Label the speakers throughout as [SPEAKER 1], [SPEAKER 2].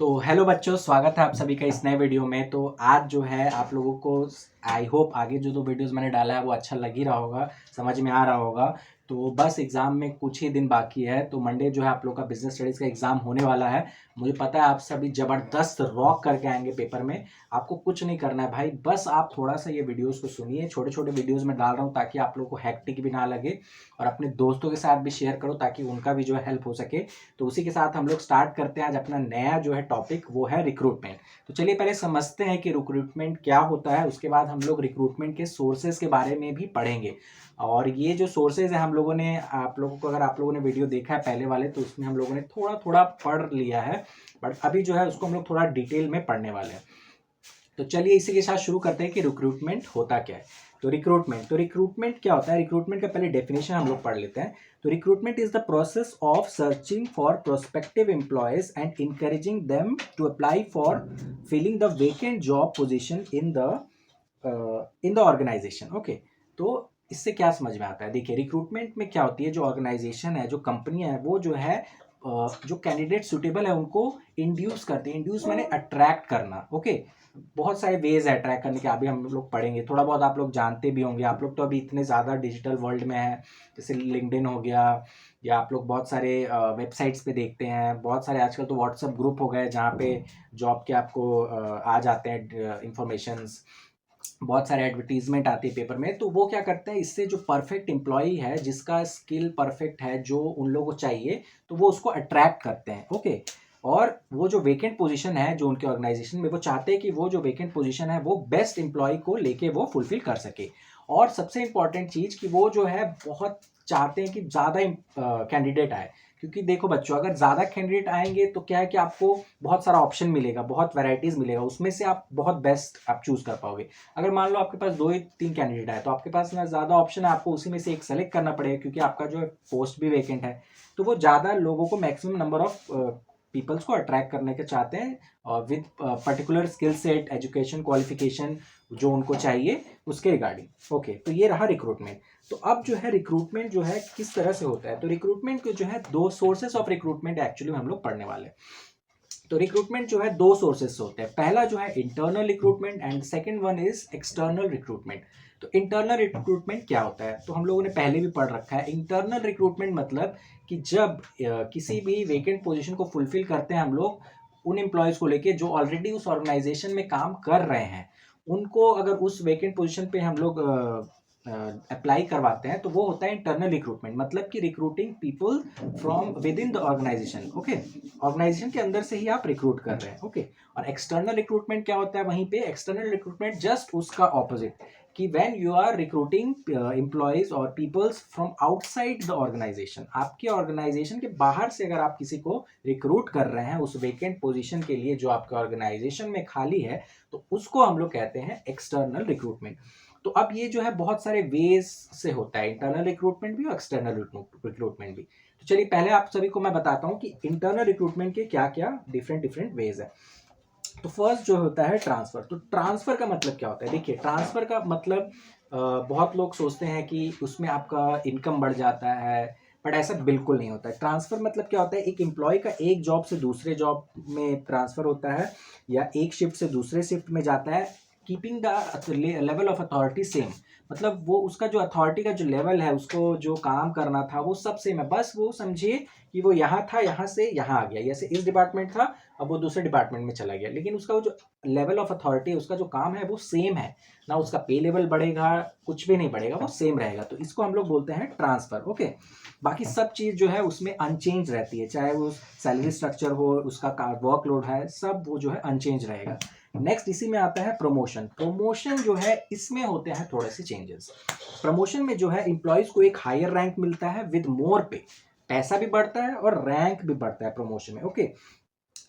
[SPEAKER 1] तो हेलो बच्चों, स्वागत है आप सभी का इस नए वीडियो में। तो आज जो है आप लोगों को आई होप आगे जो वीडियोस मैंने डाला है वो अच्छा लग ही रहा होगा, समझ में आ रहा होगा। तो बस एग्ज़ाम में कुछ ही दिन बाकी है, तो मंडे जो है आप लोग का बिजनेस स्टडीज़ का एग्ज़ाम होने वाला है। मुझे पता है आप सभी ज़बरदस्त रॉक करके आएंगे पेपर में। आपको कुछ नहीं करना है भाई, बस आप थोड़ा सा ये वीडियोज़ को सुनिए। छोटे छोटे वीडियोज़ में डाल रहा हूँ ताकि आप लोग को हैक्टिक भी ना लगे, और अपने दोस्तों के साथ भी शेयर करो ताकि उनका भी जो है हेल्प हो सके। तो उसी के साथ हम लोग स्टार्ट करते हैं आज अपना नया जो है टॉपिक, वो है रिक्रूटमेंट। तो चलिए पहले समझते हैं कि रिक्रूटमेंट क्या होता है, उसके बाद हम लोग रिक्रूटमेंट के सोर्सेज के बारे में भी पढ़ेंगे। और ये जो सोर्सेज है हम लोगों ने, आप लोगों को अगर आप लोगों ने वीडियो देखा है पहले वाले, तो उसमें हम लोगों ने थोड़ा थोड़ा पढ़ लिया है, बट अभी जो है उसको हम लोग थोड़ा डिटेल में पढ़ने वाले हैं। तो चलिए इसी के साथ शुरू करते हैं कि रिक्रूटमेंट होता क्या है। तो रिक्रूटमेंट क्या होता है, रिक्रूटमेंट का पहले डेफिनेशन हम लोग पढ़ लेते हैं। तो recruitment is the process of searching for prospective employees and encouraging them to apply for filling the vacant job position in the organisation. Okay, तो इससे क्या समझ में आता है, देखिए रिक्रूटमेंट में क्या होती है, जो ऑर्गेनाइजेशन है, जो कंपनी है, वो जो है जो कैंडिडेट सुटेबल है उनको इंड्यूस करते हैं। इंड्यूस माने अट्रैक्ट करना। ओके, बहुत सारे वेज है अट्रैक्ट करने के, अभी हम लोग पढ़ेंगे। थोड़ा बहुत आप लोग जानते भी होंगे, आप लोग तो अभी इतने ज़्यादा डिजिटल वर्ल्ड में हैं, जैसे लिंक्डइन हो गया, या आप लोग बहुत सारे वेबसाइट्स पे देखते हैं। बहुत सारे आजकल तो व्हाट्सएप ग्रुप हो गए जहाँ पे जॉब के आपको आ जाते हैं इंफॉर्मेशंस। बहुत सारे एडवर्टीजमेंट आती है पेपर में। तो वो क्या करते हैं, इससे जो परफेक्ट एम्प्लॉई है, जिसका स्किल परफेक्ट है, जो उन लोगों को चाहिए, तो वो उसको अट्रैक्ट करते हैं। ओके, और वो जो वेकेंट पोजीशन है जो उनके ऑर्गेनाइजेशन में, वो चाहते हैं कि वो जो वेकेंट पोजीशन है वो बेस्ट एम्प्लॉय को लेके वो फुलफिल कर सके। और सबसे इंपॉर्टेंट चीज़ कि वो जो है बहुत चाहते हैं कि ज़्यादा कैंडिडेट आए। क्योंकि देखो बच्चों, अगर ज़्यादा कैंडिडेट आएंगे तो क्या है कि आपको बहुत सारा ऑप्शन मिलेगा, बहुत वैरायटीज़ मिलेगा, उसमें से आप बहुत बेस्ट आप चूज़ कर पाओगे। अगर मान लो आपके पास 2 ही 3 कैंडिडेट है, तो आपके पास ना ज़्यादा ऑप्शन है, आपको उसी में से एक सेलेक्ट करना पड़ेगा, क्योंकि आपका जो है पोस्ट भी वैकेंट है। तो वो ज़्यादा लोगों को, मैक्सिमम नंबर ऑफ पीपल्स को अट्रैक्ट करने के चाहते हैं with particular skill set, education, qualification जो उनको चाहिए उसके रिगार्डिंग। ओके, तो ये रहा रिक्रूटमेंट। तो अब जो है रिक्रूटमेंट जो है किस तरह से होता है, तो रिक्रूटमेंट के जो है 2 सोर्सेस ऑफ रिक्रूटमेंट एक्चुअली हम लोग पढ़ने वाले हैं। तो रिक्रूटमेंट जो है 2 सोर्सेस से होते हैं। पहला जो है internal recruitment and second one is external recruitment. तो इंटरनल रिक्रूटमेंट क्या होता है, तो हम लोगों ने पहले भी पढ़ रखा है। इंटरनल रिक्रूटमेंट मतलब कि जब किसी भी वेकेंट पोजीशन को फुलफिल करते हैं हम लोग उन एम्प्लॉयज़ को लेके जो ऑलरेडी उस ऑर्गेनाइजेशन में काम कर रहे हैं, उनको अगर उस वेकेंट पोजीशन पे हम लोग अप्लाई करवाते हैं, तो वो होता है इंटरनल रिक्रूटमेंट। मतलब कि recruiting people from with in the organisation. Okay, organisation के अंदर से ही आप रिक्रूट कर रहे हैं। ओके, और एक्सटर्नल रिक्रूटमेंट क्या होता है, वहीं पे एक्सटर्नल रिक्रूटमेंट जस्ट उसका ऑपोजिट, कि when you are recruiting employees और peoples from outside the organisation. आपके ऑर्गेनाइजेशन के बाहर से अगर आप किसी को रिक्रूट कर रहे हैं उस वेकेंट पोजीशन के लिए जो आपके ऑर्गेनाइजेशन में खाली है, तो उसको हम लोग कहते हैं एक्सटर्नल रिक्रूटमेंट। तो अब ये जो है बहुत सारे वेज से होता है, इंटरनल रिक्रूटमेंट भी और एक्सटर्नल रिक्रूटमेंट भी। तो चलिए पहले आप सभी को मैं बताता हूँ कि इंटरनल रिक्रूटमेंट के क्या क्या डिफरेंट डिफरेंट वेज है। तो फर्स्ट जो होता है ट्रांसफर। तो ट्रांसफर का मतलब क्या होता है, देखिए ट्रांसफर का मतलब बहुत लोग सोचते हैं कि उसमें आपका इनकम बढ़ जाता है, बट ऐसा बिल्कुल नहीं होता है। ट्रांसफर मतलब क्या होता है, एक एम्प्लॉय का एक जॉब से दूसरे जॉब में ट्रांसफर होता है, या एक शिफ्ट से दूसरे शिफ्ट में जाता है, keeping the level of authority same. मतलब वो उसका जो अथॉरिटी का जो लेवल है, उसको जो काम करना था वो सब सेम है, बस वो समझिए कि वो यहाँ था, यहाँ से यहाँ आ गया, जैसे इस डिपार्टमेंट था अब वो दूसरे डिपार्टमेंट में चला गया, लेकिन उसका वो जो लेवल ऑफ अथॉरिटी, उसका जो काम है वो सेम है ना। उसका पे लेवल बढ़ेगा, कुछ भी नहीं बढ़ेगा, वो सेम रहेगा। तो इसको हम लोग बोलते हैं ट्रांसफर। ओके, बाकी सब चीज़ जो है उसमें अनचेंज रहती है, चाहे वो सैलरी स्ट्रक्चर हो, उसका वर्कलोड है, सब वो जो है अनचेंज रहेगा। नेक्स्ट इसी में आता है प्रमोशन। प्रमोशन जो है इसमें होते हैं थोड़े से चेंजेस। प्रमोशन में जो है एम्प्लॉयज को एक हायर रैंक मिलता है विद मोर पे, पैसा भी बढ़ता है और रैंक भी बढ़ता है प्रमोशन में। ओके,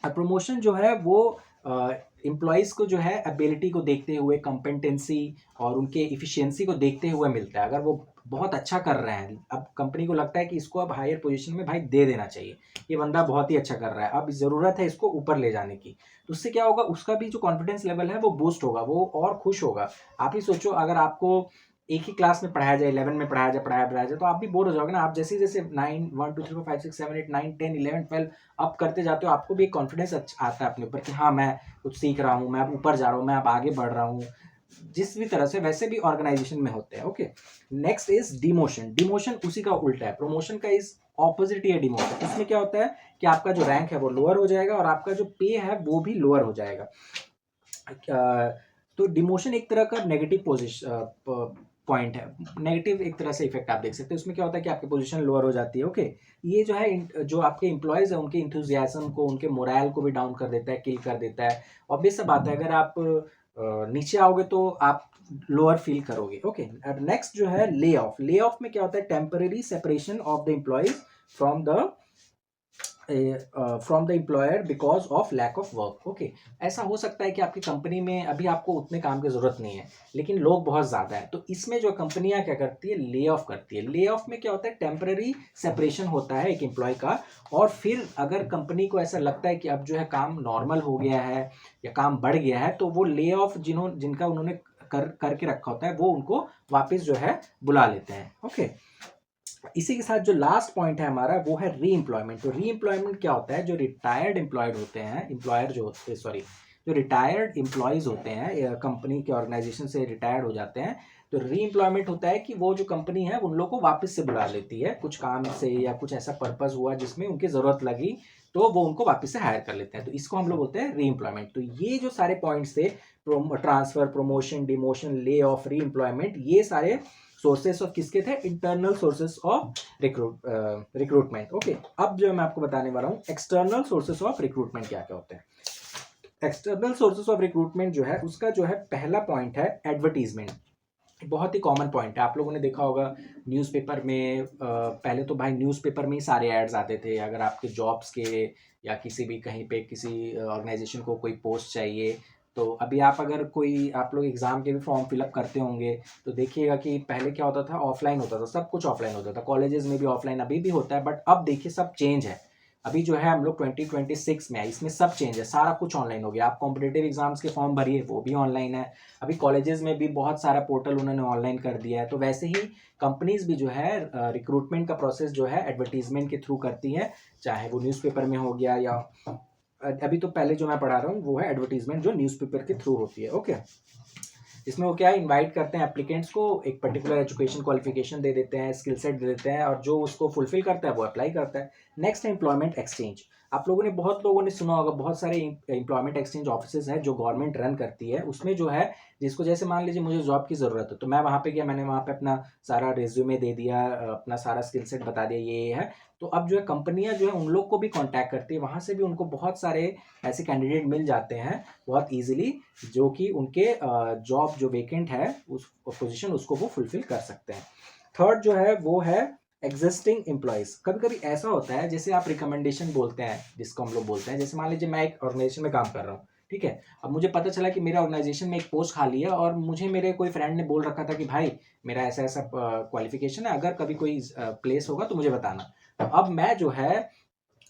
[SPEAKER 1] प्रमोशन जो है वो एम्प्लॉयज़ को जो है एबिलिटी को देखते हुए, कॉम्पिटेंसी और उनके इफ़िशिएंसी को देखते हुए मिलता है। अगर वो बहुत अच्छा कर रहे हैं, अब कंपनी को लगता है कि इसको अब हायर पोजीशन में भाई दे देना चाहिए, ये बंदा बहुत ही अच्छा कर रहा है, अब ज़रूरत है इसको ऊपर ले जाने की। तो उससे क्या होगा, उसका भी जो कॉन्फिडेंस लेवल है वो बूस्ट होगा, वो और खुश होगा। आप ही सोचो, अगर आपको एक ही क्लास में पढ़ाया जाए, 11 में पढ़ाया जाए तो आप भी बोर हो जाओगे ना। आप जैसे जैसे 9 1 2 3 4 5 6 7 8 9 10 11 12 अप करते जाते हो, आपको भी एक कॉन्फिडेंस आता है अपने ऊपर कि हाँ मैं कुछ सीख रहा हूँ, मैं अब ऊपर जा रहा हूँ, मैं अब आगे बढ़ रहा हूँ। जिस भी तरह से वैसे भी ऑर्गेनाइजेशन में होते हैं। Okay, next is demotion. Demotion उसी का उल्टा है, प्रमोशन का इज ऑपोजिट ही है डिमोशन। इसमें क्या होता है कि आपका जो रैंक है वो लोअर हो जाएगा और आपका जो पे है वो भी लोअर हो जाएगा। तो डिमोशन एक तरह का नेगेटिव पोजिशन पॉइंट है, नेगेटिव एक तरह से इफेक्ट आप देख सकते हैं। उसमें क्या होता है कि आपकी पोजीशन लोअर हो जाती है। ओके, ये जो है जो आपके एम्प्लॉयज है उनके इंथुजियाज्म को, उनके मोरल को भी डाउन कर देता है, किल कर देता है। ऑब्वियस सा बात है, अगर आप नीचे आओगे तो आप लोअर फील करोगे। ओके, अब नेक्स्ट जो है ले ऑफ। ले ऑफ में क्या होता है, temporary separation of the employees from the employer because of lack of work. Okay, ऐसा हो सकता है कि आपकी कंपनी में अभी आपको उतने काम की जरूरत नहीं है लेकिन लोग बहुत ज्यादा है, तो इसमें जो कंपनियां क्या करती है, ले ऑफ करती है। ले ऑफ में क्या होता है, टेम्पररी सेपरेशन होता है एक एम्प्लॉय का, और फिर अगर कंपनी को ऐसा लगता है कि अब जो है काम नॉर्मल हो गया है या काम बढ़ गया है, तो वो ले ऑफ जिनका उन्होंने करके रखा होता है वो उनको वापस जो है बुला लेते हैं। ओके, इसी के साथ जो लास्ट पॉइंट है हमारा वो है री एम्प्लॉयमेंट। तो री एम्प्लॉयमेंट क्या होता है, जो रिटायर्ड एम्प्लॉयड होते हैं, एम्प्लॉयर जो होते हैं, सॉरी, जो रिटायर्ड एम्प्लॉयज होते हैं, कंपनी के ऑर्गेनाइजेशन से रिटायर्ड हो जाते हैं, तो री एम्प्लॉयमेंट होता है कि वो जो कंपनी है उन लोग को वापस से बुला लेती है, कुछ काम से या कुछ ऐसा पर्पस हुआ जिसमें उनकी जरूरत लगी तो वो उनको वापस से हायर कर लेते हैं, तो इसको हम लोग बोलते हैं री एम्प्लॉयमेंट। तो ये जो सारे पॉइंट्स थे, transfer, promotion, demotion, lay off, री एम्प्लॉयमेंट, ये सारे सोर्सेस ऑफ किसके थे, internal sources of recruitment. Okay, अब जो मैं आपको बताने वाला हूँ एक्सटर्नल सोर्सेस ऑफ रिक्रूटमेंट क्या क्या होते हैं। एक्सटर्नल सोर्सेस ऑफ रिक्रूटमेंट जो है उसका जो है पहला पॉइंट है एडवर्टीजमेंट। बहुत ही कॉमन पॉइंट है, आप लोगों ने देखा होगा न्यूज़पेपर में, पहले तो भाई न्यूज़पेपर में ही सारे एड्स आते थे। अगर आपके जॉब्स के या किसी भी कहीं पे किसी ऑर्गेनाइजेशन को कोई पोस्ट चाहिए, तो अभी आप लोग एग्ज़ाम के भी फॉर्म फिलअप करते होंगे तो देखिएगा कि पहले क्या होता था, ऑफलाइन होता था, सब कुछ ऑफलाइन होता था, कॉलेजेस में भी ऑफलाइन अभी भी होता है, बट अब देखिए सब चेंज है। अभी जो है हम लोग 2026 में है, इसमें सब चेंज है, सारा कुछ ऑनलाइन हो गया। आप कॉम्पिटेटिव एग्जाम्स के फॉर्म भरिए वो भी ऑनलाइन है, अभी कॉलेजेस में भी बहुत सारा पोर्टल उन्होंने ऑनलाइन कर दिया है। तो वैसे ही कंपनीज भी जो है रिक्रूटमेंट का प्रोसेस जो है एडवर्टीजमेंट के थ्रू करती है, चाहे वो न्यूज़पेपर में हो गया या अभी तो पहले जो मैं पढ़ा रहा हूँ वो है एडवर्टीजमेंट जो न्यूज़पेपर के थ्रू होती है। ओके, इसमें वो क्या है, इनवाइट करते हैं एप्लीकेंट्स को, एक पर्टिकुलर एजुकेशन क्वालिफिकेशन दे देते हैं, स्किल सेट दे देते हैं, और जो उसको फुलफिल करता है वो अप्लाई करता है। नेक्स्ट है एम्प्लॉयमेंट एक्सचेंज। आप लोगों ने बहुत लोगों ने सुना होगा, बहुत सारे एम्प्लॉयमेंट एक्सचेंज ऑफिसेज हैं जो गवर्नमेंट रन करती है। उसमें जो है जिसको जैसे मान लीजिए मुझे जॉब की ज़रूरत है तो मैं वहाँ पे गया, मैंने वहाँ पे अपना सारा रेज्यूमे दे दिया, अपना सारा स्किल सेट बता दिया ये है, तो अब जो है कंपनियां जो है उन लोग को भी कांटेक्ट करती है, वहाँ से भी उनको बहुत सारे ऐसे कैंडिडेट मिल जाते हैं बहुत इजीली, जो कि उनके जॉब जो वेकेंट है उस पोजीशन उसको वो फुलफिल कर सकते हैं। थर्ड जो है वो है एग्जिस्टिंग एम्प्लॉयज। कभी कभी ऐसा होता है जैसे आप रिकमेंडेशन बोलते हैं, जिसको हम लोग बोलते हैं, जैसे मान लीजिए मैं एक ऑर्गेनाइजेशन में काम कर रहा हूँ, ठीक है, अब मुझे पता चला कि मेरा ऑर्गेनाइजेशन में एक पोस्ट खाली है और मुझे मेरे कोई फ्रेंड ने बोल रखा था कि भाई मेरा ऐसा ऐसा क्वालिफिकेशन है, अगर कभी कोई प्लेस होगा तो मुझे बताना। तो अब मैं जो है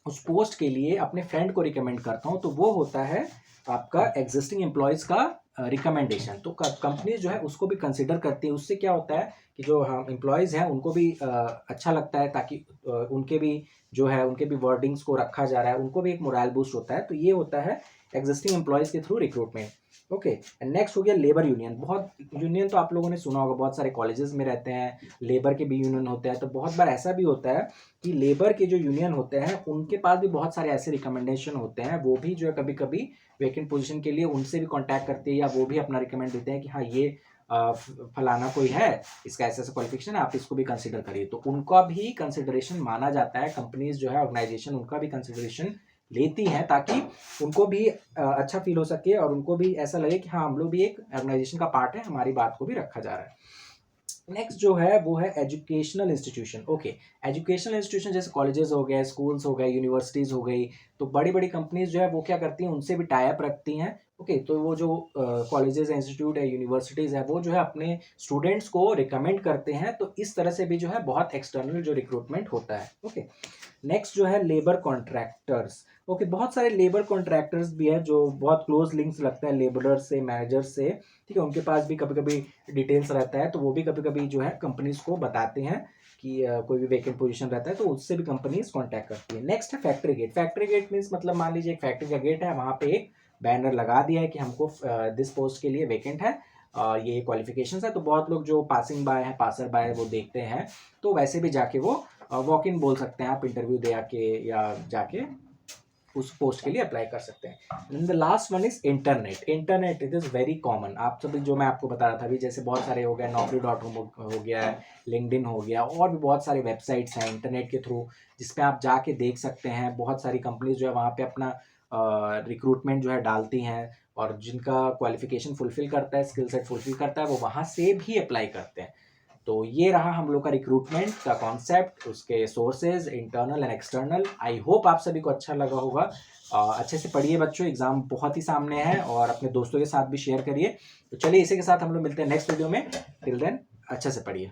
[SPEAKER 1] उस पोस्ट के लिए अपने फ्रेंड को रिकमेंड करता हूँ, तो वो होता है आपका एग्जिस्टिंग एम्प्लॉयज़ का रिकमेंडेशन। तो कंपनी जो है उसको भी कंसिडर करती है। उससे क्या होता है कि जो हम एम्प्लॉयज़ हैं उनको भी अच्छा लगता है, ताकि उनके भी जो है उनके भी वर्डिंग्स को रखा जा रहा है, उनको भी एक मोरल बूस्ट होता है। तो ये होता है एग्जिस्टिंग एम्प्लॉयज़ के through recruitment. Okay, and next हो गया लेबर यूनियन। बहुत यूनियन तो आप लोगों ने सुना होगा, बहुत सारे कॉलेजेस में रहते हैं, लेबर के भी यूनियन होते हैं। तो बहुत बार ऐसा भी होता है कि लेबर के जो यूनियन होते हैं उनके पास भी बहुत सारे ऐसे रिकमेंडेशन होते हैं, वो भी जो है कभी कभी वैकेंट पोजीशन के लिए उनसे भी कांटेक्ट करते हैं, या वो भी अपना रिकमेंड देते हैं कि हाँ ये फलाना कोई है, इसका ऐसा ऐसा क्वालिफिकेशन है, आप इसको भी कंसिडर करिए। तो उनका भी कंसिडरेशन माना जाता है, कंपनीज जो है ऑर्गेनाइजेशन उनका भी कंसिडरेशन लेती हैं, ताकि उनको भी अच्छा फील हो सके और उनको भी ऐसा लगे कि हाँ हम लोग भी एक ऑर्गेनाइजेशन का पार्ट है, हमारी बात को भी रखा जा रहा है। नेक्स्ट जो है वो है educational institution. Okay, educational institution जैसे कॉलेजेस हो गए, स्कूल्स हो गए, यूनिवर्सिटीज़ हो गई, तो बड़ी बड़ी कंपनीज जो है वो क्या करती हैं, उनसे भी टाई अप रखती हैं। ओके, तो वो जो कॉलेजेस है, इंस्टीट्यूट है, यूनिवर्सिटीज़ है, वो जो है अपने स्टूडेंट्स को रिकमेंड करते हैं। तो इस तरह से भी जो है बहुत एक्सटर्नल जो रिक्रूटमेंट होता है। ओके, नेक्स्ट जो है लेबर कॉन्ट्रैक्टर्स। ओके, बहुत सारे लेबर कॉन्ट्रैक्टर्स भी हैं जो बहुत क्लोज लिंक्स लगता है लेबरर से, मैनेजर से, ठीक है, उनके पास भी कभी कभी डिटेल्स रहता है, तो वो भी कभी कभी जो है कंपनीज को बताते हैं कि कोई भी वैकेंट पोजीशन रहता है तो उससे भी कंपनीज कांटेक्ट करती है। नेक्स्ट है factory gate. Factory gate means मतलब मान लीजिए एक फैक्ट्री का गेट है, वहाँ पे एक बैनर लगा दिया है कि हमको दिस पोस्ट के लिए वैकेंट है, ये क्वालिफिकेशंस है, तो बहुत लोग जो पासिंग बाय है, पासर बाय है, वो देखते हैं, तो वैसे भी जाके वो वॉक इन बोल सकते हैं आप, इंटरव्यू दे आके या जाके उस पोस्ट के लिए अप्लाई कर सकते हैं। The last one is internet. Internet it is very common. आप सभी जो मैं आपको बता रहा था अभी, जैसे बहुत सारे हो गए, Naukri.com हो गया है, लिंक्डइन हो गया, और भी बहुत सारी वेबसाइट्स हैं इंटरनेट के थ्रू जिसपे आप जाके देख सकते हैं। बहुत सारी कंपनीज जो है वहाँ पे अपना रिक्रूटमेंट जो है डालती हैं, और जिनका क्वालिफिकेशन फुलफिल करता है, स्किल सेट फुलफिल करता है, वो वहाँ से भी अप्लाई करते हैं। तो ये रहा हम लोग का रिक्रूटमेंट का कॉन्सेप्ट, उसके sources internal and external. I hope आप सभी को अच्छा लगा होगा। अच्छे से पढ़िए बच्चों, एग्जाम बहुत ही सामने है, और अपने दोस्तों के साथ भी शेयर करिए। तो चलिए इसी के साथ हम लोग मिलते हैं नेक्स्ट वीडियो में। टिल देन अच्छे से पढ़िए।